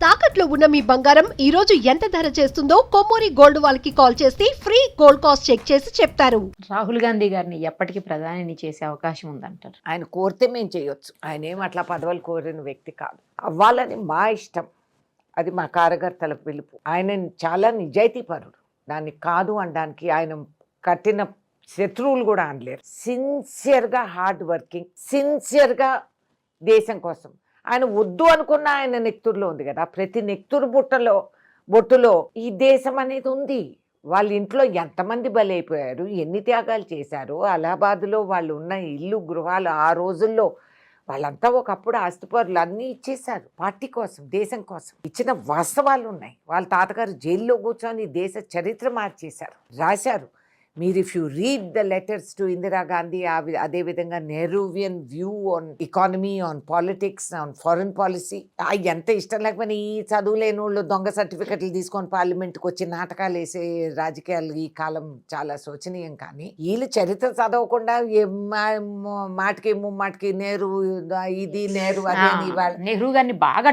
తాకట్లో ఉన్న మీ బంగారం ఈ రోజు ఎంత ధర చేస్తుందో కొమ్మూరి గోల్డ్ వాళ్ళకి కాల్ చేసి ఫ్రీ గోల్డ్ కాస్ట్ చెక్ చేసి చెప్తారు. రాహుల్ గాంధీ గారిని ఎప్పటికీ ప్రధానిని చేసే అవకాశం ఉందంటారు. ఆయన కోరితే మేము చేయొచ్చు. ఆయన ఏం అట్లా పదవులు కోరిన వ్యక్తి కాదు. అవ్వాలని మా ఇష్టం, అది మా కార్యకర్తల పిలుపు. ఆయన చాలా నిజాయితీపరుడు, దాన్ని కాదు అనడానికి ఆయన కట్టిన శత్రువులు కూడా అనలేరు. సిన్సియర్గా హార్డ్ వర్కింగ్, సిన్సియర్గా దేశం కోసం. ఆయన వద్దు అనుకున్న ఆయన నెక్తురులో ఉంది కదా, ప్రతి నెక్తురు బొట్టులో ఈ దేశం అనేది ఉంది. వాళ్ళ ఇంట్లో ఎంతమంది బలైపోయారు, ఎన్ని త్యాగాలు చేశారు. అలహాబాద్లో వాళ్ళు ఉన్న ఇల్లు గృహాలు ఆ రోజుల్లో వాళ్ళంతా ఒకప్పుడు ఆస్తిపరులు అన్నీ ఇచ్చేశారు పార్టీ కోసం, దేశం కోసం. ఇచ్చిన వాస్తవాలు ఉన్నాయి. వాళ్ళ తాతగారు జైల్లో కూర్చొని దేశ చరిత్ర మార్చేశారు, రాశారు. మీరు if you read the letters to Indira Gandhi, అదేవిధంగా Nehruvian view on economy, on politics, on foreign policy, ఎంత ఇష్టం లేకపోయినా ఈ చదువులేని వాళ్ళు దొంగ సర్టిఫికెట్లు తీసుకొని పార్లమెంట్కి వచ్చి నాటకాలు వేసే రాజకీయాలు ఈ కాలం చాలా శోచనీయం. కానీ వీళ్ళు చరిత్ర చదవకుండా మాటికి ముమ్మాటికి నెహ్రూ ఇది నెహ్రూ అదే నెహ్రూ గారిని బాగా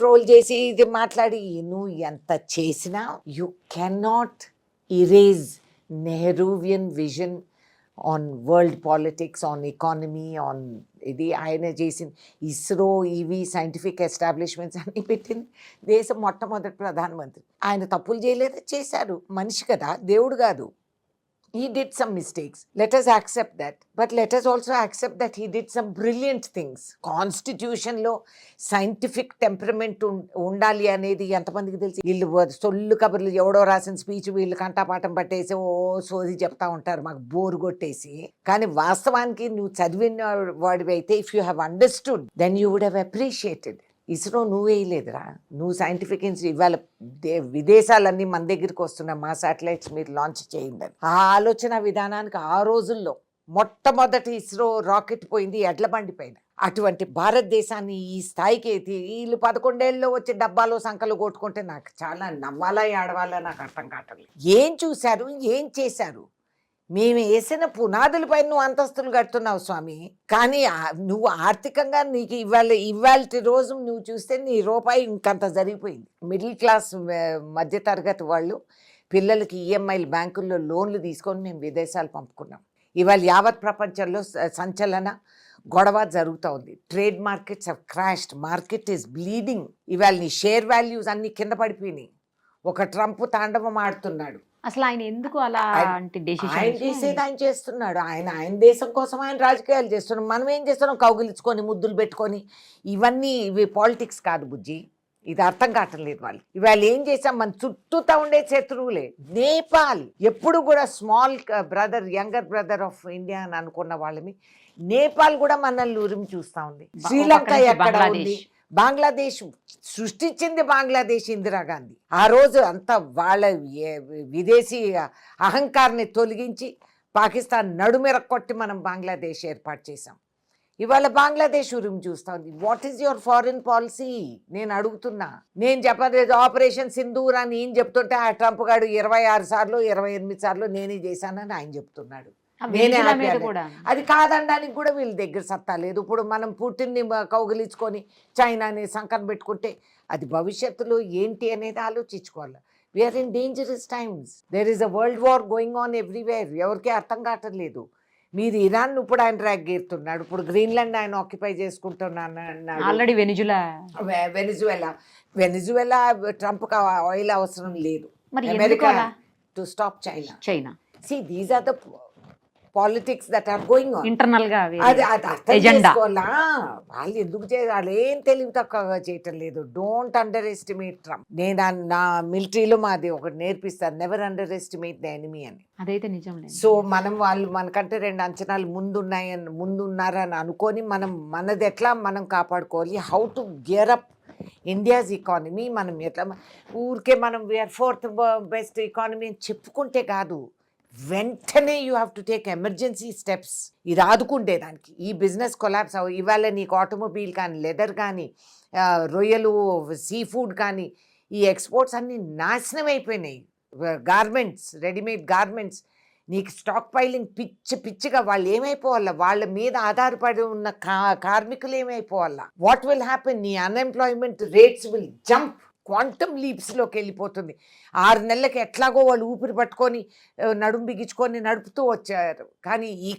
ట్రోల్ చేసి ఇది మాట్లాడి, నువ్వు ఎంత చేసినా you cannot erase Nehruvian vision on world politics, on economy, on ఇది ఆయన చేసిన ఇస్రో, ఈవీ, సైంటిఫిక్ ఎస్టాబ్లిష్మెంట్స్ అన్ని పెట్టింది దేశం మొట్టమొదటి ప్రధానమంత్రి. ఆయన తప్పులు చేయలేదు, చేశారు. మనిషి కదా, దేవుడు కాదు. He did some mistakes. Let us accept that. But let us also accept that he did some brilliant things. Constitution లో సైంటిఫిక్ టెంపరమెంట్ ఉండాలి అనేది ఎంతమందికి తెలిసి? వీళ్ళు సొల్లు కబుర్లు, ఎవడో రాసిన స్పీచ్ వీళ్ళు కంటాపాఠం పట్టేసి ఓ సోది చెప్తా ఉంటారు, మాకు బోరు కొట్టేసి. కానీ వాస్తవానికి నువ్వు చదివిన వాడివి అయితే, if you have understood, then you would have appreciated. ISRO నువ్వు వేయలేదురా, నువ్వు సైంటిఫిక్ ఇవాళ విదేశాలన్నీ మన దగ్గరికి వస్తున్నాయి, మా శాటిలైట్స్ మీరు లాంచ్ చేయండి. ఆ ఆలోచన విధానానికి ఆ రోజుల్లో మొట్టమొదటి ఇస్రో రాకెట్ పోయింది ఎడ్ల బండి పైన. అటువంటి భారతదేశాన్ని ఈ స్థాయికి వీళ్ళు 11 ఏళ్ళలో వచ్చి డబ్బాలో సంకలు కొట్టుకుంటే నాకు చాలా నవ్వాలా ఏడవాలా నాకు అర్థం కావట్లేదు. ఏం చూశారు, ఏం చేశారు? మేము వేసిన పునాదులపై నువ్వు అంతస్తులు కడుతున్నావు స్వామి. కానీ నువ్వు ఆర్థికంగా నీకు ఇవాళ రోజు నువ్వు చూస్తే నీ రూపాయి ఇంకంత జరిగిపోయింది. మిడిల్ క్లాస్ మధ్యతరగతి వాళ్ళు పిల్లలకి ఈఎంఐలు, బ్యాంకుల్లో లోన్లు తీసుకొని మేము విదేశాలు పంపుకున్నాం. ఇవాళ యావత్ ప్రపంచంలో సంచలన గొడవ జరుగుతూ ఉంది. Trade markets have crashed, market is bleeding. ఇవాళ నీ షేర్ వాల్యూస్ అన్నీ కింద పడిపోయినాయి. ఒక ట్రంప్ తాండవం ఆడుతున్నాడు. అసలు ఆయన ఎందుకు అలా ఆయన చేసేది ఆయన చేస్తున్నాడు. ఆయన దేశం కోసం ఆయన రాజకీయాలు చేస్తున్నాం. మనం ఏం చేస్తున్నాం? కౌగిలించుకొని ముద్దులు పెట్టుకొని, ఇవి పాలిటిక్స్ కాదు బుజ్జి. ఇది అర్థం కావట్లేదు వాళ్ళు. ఇవాళ ఏం చేసాం? మన చుట్టూతా ఉండే శత్రువులే. నేపాల్ ఎప్పుడు కూడా small brother, younger brother of India అని అనుకున్న వాళ్ళని నేపాల్ కూడా మనల్ని ఉరిమి చూస్తూ ఉంది. శ్రీలంక ఎక్కడ ఉంది? బంగ్లాదేశ్ సృష్టించింది బంగ్లాదేశ్ ఇందిరాగాంధీ. ఆ రోజు అంతా వాళ్ళ విదేశీ అహంకారాన్ని తొలగించి పాకిస్తాన్ నడుమెర కొట్టి మనం బంగ్లాదేశ్ ఏర్పాటు చేసాం. ఇవాళ బంగ్లాదేశ్ ఉరిమి చూస్తా ఉంది. What is your foreign policy? నేను అడుగుతున్నా. నేను చెప్పలేదు ఆపరేషన్ సింధూర్ అని ఏం చెప్తుంటే ఆ ట్రంప్ గారు 26 సార్లు 28 సార్లు నేనే చేశానని ఆయన చెప్తున్నాడు. అది కాదనడానికి కూడా వీళ్ళ దగ్గర సత్తా లేదు. ఇప్పుడు మనం పుట్టిన్ని కౌగిలించుకొని చైనాని సంకన పెట్టుకుంటే అది భవిష్యత్తులో ఏంటి అనేది ఆలోచించుకోవాలి. We are in dangerous times. There is a world war going on everywhere. ఎవరికీ అర్థం కావట్లేదు. మీరు ఇరాన్ ఇప్పుడు ఆయన ట్రాక్ గీరుతున్నాడు, ఇప్పుడు గ్రీన్లాండ్ ఆయన ఆక్యుపై చేసుకుంటున్నాడు. ఆల్రెడీ వెనిజువెలా ట్రంప్కి ఆయిల్ అవసరం లేదు. America to stop China. See, these are the politics that are going on. Internal గా అది అర్థం చేసుకోవాలా. వాళ్ళు ఎందుకు వాళ్ళు ఏం తెలివి తక్కువగా చేయటం లేదు. Don't under estimate Trump. నేను నా మిలిటరీలో మాది ఒకటి నేర్పిస్తాను, never under estimate the enemy అని. అదైతే నిజం. సో వాళ్ళు మనకంటే 2 అంచనాలు ముందున్నారని అనుకొని మనది ఎట్లా మనం కాపాడుకోవాలి, how to gear up India's economy. మనం ఎట్లా ఊరికే మనం వీఆర్ 4th బెస్ట్ ఎకానమీ అని చెప్పుకుంటే కాదు, వెంటనే you have to take emergency steps. ఇది ఆదుకుంటేదానికి ఈ బిజినెస్ కొలాప్స్ ఇవాళ నీకు ఆటోమొబైల్ కానీ, లెదర్ కానీ, రొయ్యలు, సీ ఫుడ్ కానీ, ఈ ఎక్స్పోర్ట్స్ అన్నీ నాశనం అయిపోయినాయి. గార్మెంట్స్, రెడీమేడ్ గార్మెంట్స్ నీకు స్టాక్ పైలింగ్ పిచ్చిగా వాళ్ళు ఏమైపోవాలా, వాళ్ళ మీద ఆధారపడి ఉన్న కార్మికులు ఏమైపోవాలా, వాట్ విల్ హ్యాపెన్, నీ unemployment rates will jump, quantum లీప్స్లోకి వెళ్ళిపోతుంది. 6 నెలలకి ఎట్లాగో వాళ్ళు ఊపిరి పట్టుకొని నడుము బిగించుకొని నడుపుతూ వచ్చారు. కానీ ఈ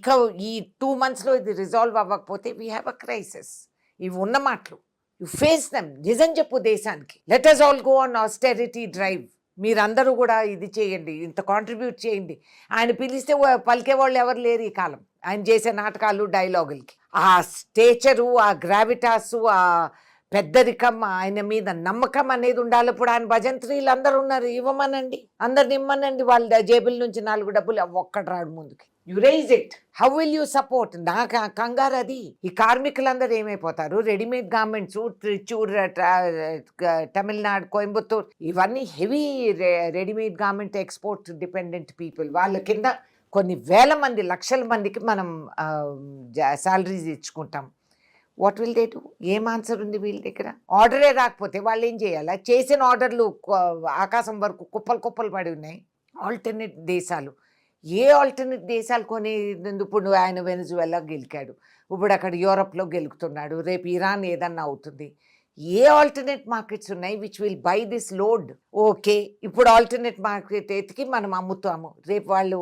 2 monthsలో ఇది రిజాల్వ్ అవ్వకపోతే వీ హ్యావ్ అ క్రైసిస్. ఇవి ఉన్న మాటలు, యు ఫేస్ దెమ్. నిజం చెప్పు దేశానికి. Let us all go on austerity drive. మీరందరూ కూడా ఇది చేయండి, ఇంత కాంట్రిబ్యూట్ చేయండి. ఆయన పిలిస్తే పలికే వాళ్ళు ఎవరు లేరు ఈ కాలం, ఆయన చేసే నాటకాలు డైలాగులకి. ఆ స్టేచరు, ఆ గ్రావిటాసు, ఆ పెద్దరికం, ఆయన మీద నమ్మకం అనేది ఉండాలి. ఇప్పుడు ఆయన భజంత్రీలు అందరూ ఉన్నారు, ఇవ్వమనండి, అందరిని ఇమ్మనండి. వాళ్ళ జేబుల నుంచి 4 డబ్బులు ఒక్కడు రాడు ముందుకి. You raise it, how will you support? నాకు కంగారు అది. ఈ కార్మికులందరూ ఏమైపోతారు? రెడీమేడ్ గార్మెంట్స్, త్రిచూర్, తమిళనాడు, కోయంబత్తూర్, ఇవన్నీ heavy readymade garment export dependent people. వాళ్ళ కింద కొన్ని వేల మంది, లక్షల మందికి మనం శాలరీస్ ఇచ్చుకుంటాం. What will they do? ఏం ఆన్సర్ ఉంది వీళ్ళ దగ్గర? ఆర్డరే రాకపోతే వాళ్ళు ఏం చేయాలి? చేసిన ఆర్డర్లు ఆకాశం వరకు కుప్పలు పడి ఉన్నాయి. ఆల్టర్నేట్ దేశాలు, ఏ ఆల్టర్నేట్ దేశాలు కొని, ఇప్పుడు ఆయన వెనజువెలా గెలికాడు, ఇప్పుడు అక్కడ యూరప్లో గెలుకుతున్నాడు, రేపు ఇరాన్ ఏదన్నా అవుతుంది. ఏ ఆల్టర్నేట్ మార్కెట్స్ ఉన్నాయి which will buy this load? Okay, ఇప్పుడు ఆల్టర్నేట్ మార్కెట్ ఎతికి మనం అమ్ముతాము. రేపు వాళ్ళు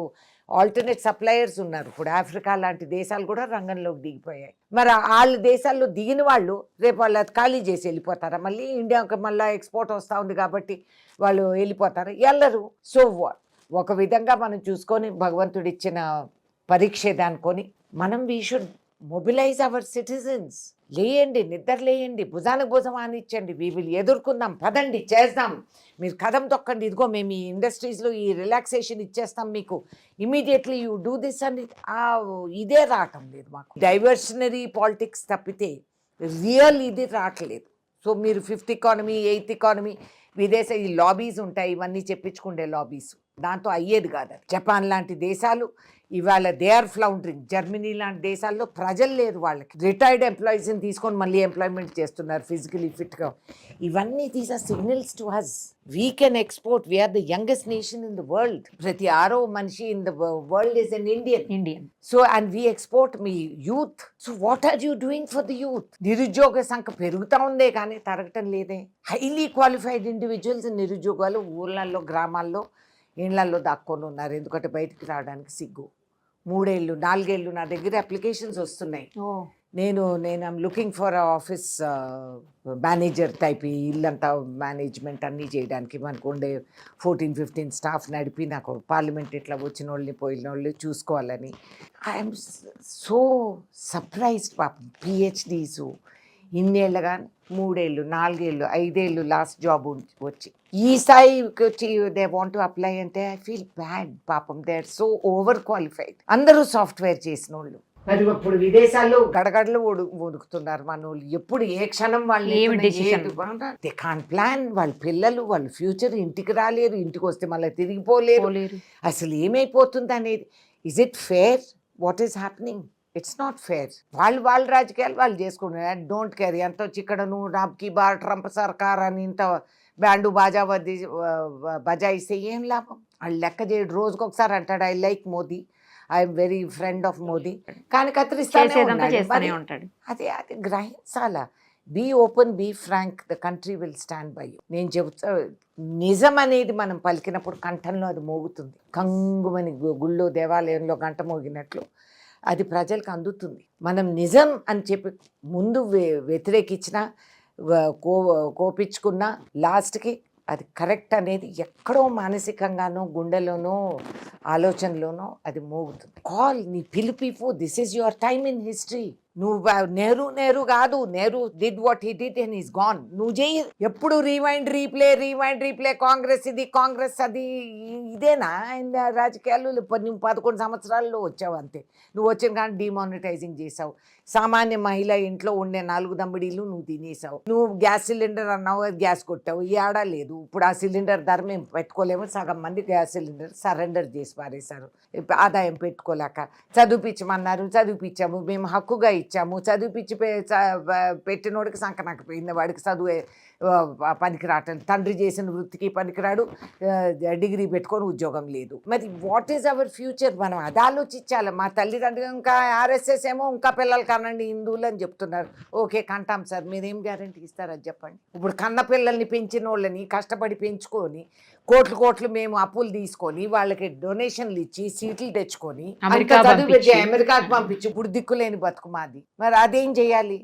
ఆల్టర్నేట్ సప్లయర్స్ ఉన్నారు. ఇప్పుడు ఆఫ్రికా లాంటి దేశాలు కూడా రంగంలోకి దిగిపోయాయి. మరి వాళ్ళ దేశాల్లో దిగిన వాళ్ళు రేపు వాళ్ళు అది ఖాళీ చేసి వెళ్ళిపోతారా? మళ్ళీ ఇండియాకి మళ్ళీ ఎక్స్పోర్ట్ వస్తూ ఉంది కాబట్టి వాళ్ళు వెళ్ళిపోతారా? వెళ్ళరు. సో ఒక విధంగా మనం చూసుకొని భగవంతుడు ఇచ్చిన పరీక్ష అనుకొని మనం we should mobilise our citizens. లేయండి, నిద్ర లేయండి, భుజానికి భుజం ఆనిచ్చండి. వీ విల్ ఎదుర్కొందాం, పదండి, చేద్దాం. మీరు కదం తొక్కండి, ఇదిగో మేము ఈ ఇండస్ట్రీస్లో ఈ రిలాక్సేషన్ ఇచ్చేస్తాం మీకు, ఇమీడియట్లీ యూ డూ దిస్ అని ఇదే రావటం లేదు మాకు. డైవర్షనరీ పాలిటిక్స్ తప్పితే రియల్ ఇది రావట్లేదు. సో మీరు 5th ఎకానమీ, 8th ఎకానమీ, విదేశ ఈ లాబీస్ ఉంటాయి, ఇవన్నీ చెప్పించుకుండే లాబీస్, దాంతో అయ్యేది కాదు. జపాన్ లాంటి దేశాలు ఇవాళ దే ఆర్ ఫ్లౌండరింగ్. జర్మనీ లాంటి దేశాల్లో ప్రజలు లేరు, వాళ్ళకి రిటైర్డ్ ఎంప్లాయీస్ని తీసుకొని మళ్ళీ ఎంప్లాయ్మెంట్ చేస్తున్నారు ఫిజికలీ ఫిట్గా. ఇవన్నీ these are signals to us. We can export. We are the youngest nation in the world. ప్రతి 6వ మనిషి in the world is an Indian. So and we export me youth. So what are you doing for the youth? నిరుద్యోగ సంఖ్య పెరుగుతూ ఉందే కానీ తరగటం లేదే. Highly qualified individuals నిరుద్యోగాలు ఊళ్ళల్లో, గ్రామాల్లో, ఇళ్లలో దాక్కొని ఉన్నారు. ఎందుకంటే బయటికి రావడానికి సిగ్గు. 3 ఏళ్ళు 4 ఏళ్ళు నా దగ్గర అప్లికేషన్స్ వస్తున్నాయి. నేను I'm looking for office manager type, ఇల్లంతా మేనేజ్మెంట్ అన్నీ చేయడానికి. మనకు ఉండే 14-15 స్టాఫ్ నడిపి నాకు పార్లమెంట్ ఇట్లా వచ్చిన వాళ్ళని పోయిన వాళ్ళు చూసుకోవాలని. I'm so surprised. పాపం పిహెచ్డీసు ఇన్నేళ్ళగా 3 ఏళ్ళు 4 ఏళ్ళు 5 ఏళ్ళు లాస్ట్ జాబ్ వచ్చి ఈ స్థాయికి వచ్చి దే వాంట్ టు అప్లై అంటే ఐ ఫీల్ బ్యాడ్. పాపం they are so over qualified. అందరూ సాఫ్ట్వేర్ చేసిన వాళ్ళు. మరి ఇప్పుడు విదేశాల్లో గడగడలు వణుకుతున్నారు మన వాళ్ళు. ఎప్పుడు ఏ క్షణం వాళ్ళు దే కాన్ ప్లాన్. వాళ్ళ పిల్లలు, వాళ్ళ ఫ్యూచర్, ఇంటికి రాలేరు, ఇంటికి వస్తే మళ్ళీ తిరిగిపోలేరు. అసలు ఏమైపోతుంది అనేది. Is it fair what is happening? It's not fair. వాళ్ళ రాజకీయాలు వాళ్ళు చేసుకుంటున్నారు. డోంట్ కేర్ ఎంత చిక్కడను రాబ్కి బార్ ట్రంప్ సర్కార్ అని ఇంత బ్యాండు బాజా బజాయిస్తే ఏం లాభం? వాళ్ళు లెక్క చేయడు. రోజుకొకసారి అంటాడు I like Modi, I'm very friend of Modi, కానీ కత్తిరిస్తానే ఉంటాడు. అదే గ్రహించాలా. Be open, be frank, the country will stand by you. నేను చెబుతా, నిజం అనేది మనం పలికినప్పుడు కంఠంలో అది మోగుతుంది. కంగుమని గుళ్ళో దేవాలయంలో గంట మోగినట్లు అది ప్రజలకు అందుతుంది. మనం నిజం అని చెప్పి ముందు వ్యతిరేకించినా, కోపించుకున్నా, లాస్ట్కి అది కరెక్ట్ అనేది ఎక్కడో మానసికంగానో, గుండెలోనో, ఆలోచనలోనో అది మోగుతుంది. కాల్, నీ పిలుపు, this is your time in history. నువ్వు నెహ్రూ కాదు, Nehru did what he did and is gone. నువ్వు చేయి. ఎప్పుడు రీవైండ్ రీప్లే, కాంగ్రెస్ ఇది, కాంగ్రెస్ అది. ఇదేనా ఆయన రాజకీయాలు? నువ్వు 11 సంవత్సరాల్లో వచ్చావు అంతే. నువ్వు వచ్చిన కానీ డిమానిటైజింగ్ చేసావు. సామాన్య మహిళ ఇంట్లో ఉండే 4 దమ్మిడీలు నువ్వు తినేసావు. నువ్వు గ్యాస్ సిలిండర్ అన్నావు, గ్యాస్ కొట్టావు, ఏడా లేదు. ఇప్పుడు ఆ సిలిండర్ ధర మేము పెట్టుకోలేము. సగం మంది గ్యాస్ సిలిండర్ సరెండర్ చేసి పారేశారు, ఆదాయం పెట్టుకోలేక. చదివిపించమన్నారు, చదివిపించాము, మేము హక్కుగా ఇచ్చాము. చదివిపించి పెట్టినోడికి సంకనాకపోయింది, వాడికి పనికి రావటం, తండ్రి చేసిన వృత్తికి పనికిరాడు, డిగ్రీ పెట్టుకొని ఉద్యోగం లేదు. మరి వాట్ ఈజ్ అవర్ ఫ్యూచర్? మనం అది ఆలోచించాలి. మా తల్లిదండ్రులు ఇంకా ఆర్ఎస్ఎస్ ఏమో ఇంకా పిల్లలు కనండి హిందువులు అని చెప్తున్నారు. ఓకే కంటాం సార్, మీరేం గ్యారంటీ ఇస్తారని చెప్పండి. ఇప్పుడు కన్న పిల్లల్ని పెంచిన వాళ్ళని కష్టపడి పెంచుకొని కోట్లు మేము అప్పులు తీసుకొని వాళ్ళకి డొనేషన్లు ఇచ్చి సీట్లు తెచ్చుకొని అమెరికాకు పంపించి ఇప్పుడు దిక్కులేని బతుకు మాది. మరి అదేం చేయాలి?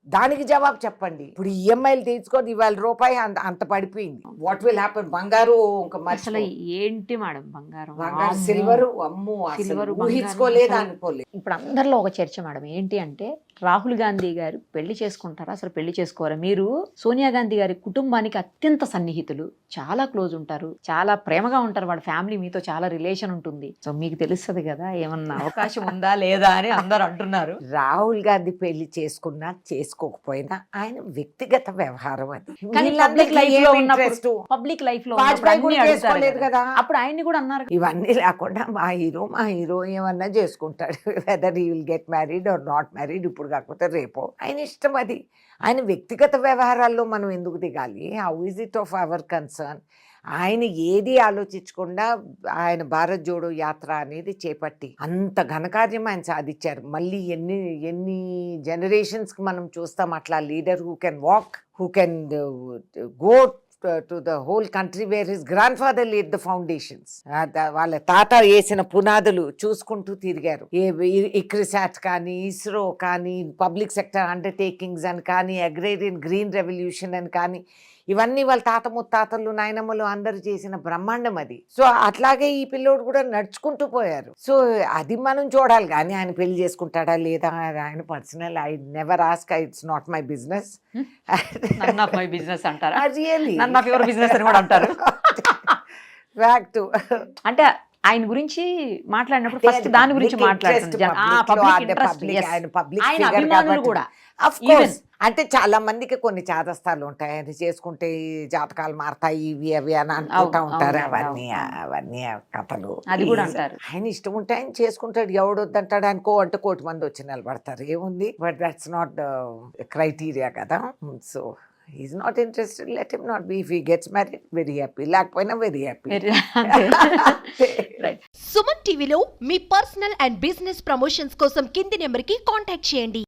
దానికి జవాబు చెప్పండి. ఇప్పుడు ఈఎంఐలు తీసుకొని ఇవాళ రూపాయి అంత పడిపోయింది. What will happen? బంగారు అసలు ఏంటి మేడం బంగారం, సిల్వర్ అమ్ము ఊహించుకోలేదు అనుకోలేదు. ఇప్పుడు అందరిలో ఒక చర్చ మేడం ఏంటి అంటే, రాహుల్ గాంధీ గారు పెళ్లి చేసుకుంటారా, అసలు పెళ్లి చేసుకోరా? మీరు సోనియా గాంధీ గారి కుటుంబానికి అత్యంత సన్నిహితులు, చాలా క్లోజ్ ఉంటారు, చాలా ప్రేమగా ఉంటారు, వాళ్ళ ఫ్యామిలీ మీతో చాలా రిలేషన్ ఉంటుంది. సో మీకు తెలుస్తుంది కదా ఏమన్నా అవకాశం ఉందా లేదా అని అందరు అంటున్నారు. రాహుల్ గాంధీ పెళ్లి చేసుకున్నా చేసుకోకపోయినా ఆయన వ్యక్తిగత వ్యవహారం అది. కానీ పబ్లిక్ లైఫ్ లో ఉన్నప్పుడు, పబ్లిక్ లైఫ్ లో చేసుకోలేదు కదా, అప్పుడు ఆయన్ని కూడా అన్నారు. ఇవన్నీ లేకుండా మా హీరో ఏమన్నా చేసుకుంటాడు. Whether he will get married or not married, ఇప్పుడు కాకపోతే రేపో, ఆయన ఇష్టం అది. ఆయన వ్యక్తిగత వ్యవహారాల్లో మనం ఎందుకు దిగాలి? How is it of our concern? ఆయన ఏది ఆలోచించకుండా ఆయన భారత్ జోడో యాత్ర అనేది చేపట్టి అంత ఘనకార్యం ఆయన సాధించారు. మళ్ళీ ఎన్ని జనరేషన్స్కి మనం చూస్తాం అట్లా leader who can walk, who can go to the whole country where his grandfather laid the foundations. వాళ్ళ తాత వేసిన పునాదులు చూసుకుంటూ తిరిగారు. ఇక్రిసాట్ కానీ, ఇస్రో కానీ, పబ్లిక్ సెక్టర్ అండర్టేకింగ్స్ అని కానీ, అగ్రేరియన్ గ్రీన్ రెవల్యూషన్ అని కానీ, ఇవన్నీ వాళ్ళ తాత ముత్తాతలు నాయనమ్మలు అందరూ చేసిన బ్రహ్మాండం అది. సో అట్లాగే ఈ పిల్లోడు కూడా నడుచుకుంటూ పోయారు. సో అది మనం చూడాలి. కానీ ఆయన పెళ్లి చేసుకుంటాడా లేదా ఆయన personal, I never ask, it's not my business. My business అంటారా? రియల్లీ యువర్ బిజినెస్ అని కూడా అంటారు. ఫ్యాక్ట్. అంటే ఆయన గురించి మాట్లాడినప్పుడు ఫస్ట్ దాని గురించి మాట్లాడుతున్నారు. అఫ్ కోర్స్, అంటే చాలా మందికి కొన్ని చాదస్తాలు ఉంటాయి. ఆయన చేసుకుంటే జాతకాలు మారతాయి ఇవి అవి అని అనుకుంటా ఉంటారు. అవన్నీ కథలు. అది కూడా అంటారు. ఆయన ఇష్టం ఉంటే ఆయన చేసుకుంటాడు. ఎవడొద్దంటాడు అనుకో అంటే 1,000,000 మంది వచ్చి నిలబడతారు, ఏముంది. బట్ దట్స్ నాట్ క్రైటీరియా కదా. So he's not interested, let him not be. If he gets married, very happy. లేకపోయినా very happy. Right. సుమన్ టీవీలో మీ పర్సనల్ అండ్ బిజినెస్ ప్రమోషన్స్ కోసం కింది నెంబర్కి కాంటాక్ట్ చేయండి.